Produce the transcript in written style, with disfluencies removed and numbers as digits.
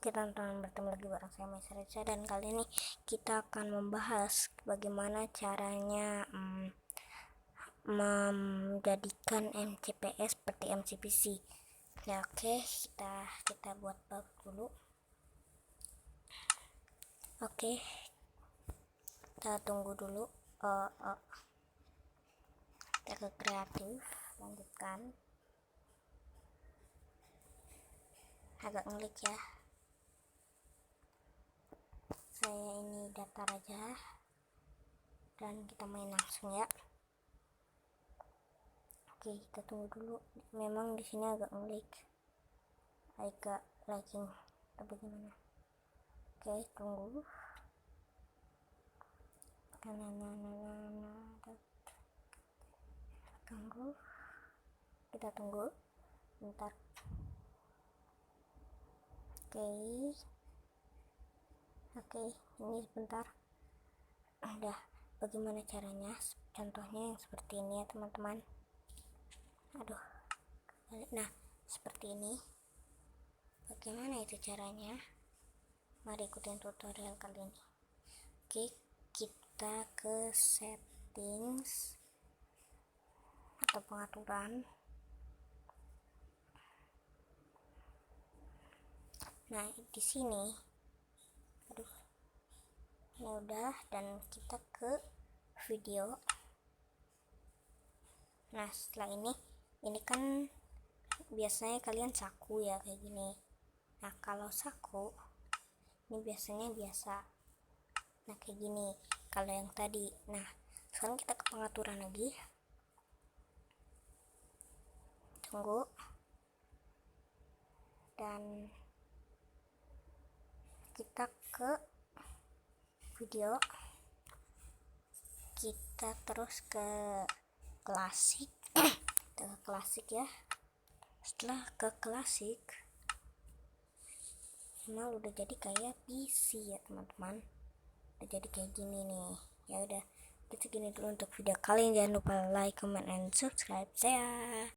Oke teman-teman, bertemu lagi bareng saya Maisa Reca, dan kali ini kita akan membahas bagaimana caranya menjadikan MCPS seperti MCPC. Ya oke, kita buat bug dulu. Oke, kita tunggu dulu. Kita ke kreatif, lanjutkan. Agak ngelik ya, saya ini datar aja dan kita main langsung ya. Oke, kita tunggu dulu, memang di sini agak ngelik, agak lagging atau bagaimana. Oke, tunggu. Kita tunggu bentar. Oke, ini sebentar. Udah, bagaimana caranya? Contohnya yang seperti ini ya teman-teman. Nah, seperti ini. Bagaimana itu caranya? Mari ikutin tutorial kali ini. Oke, kita ke settings atau pengaturan. Nah, di sini ini udah, dan kita ke video. Nah, setelah ini kan biasanya kalian saku ya kayak gini. Nah, kalau saku ini biasanya biasa. Nah, kayak gini kalau yang tadi. Nah, sekarang kita ke pengaturan lagi. Tunggu. Dan kita ke video, kita terus ke klasik. Kita ke klasik ya. Setelah ke klasik, mal udah jadi kayak PC ya teman-teman, udah jadi kayak gini nih. Ya udah, kita gini dulu untuk video kali ini. Jangan lupa like, comment, and subscribe saya.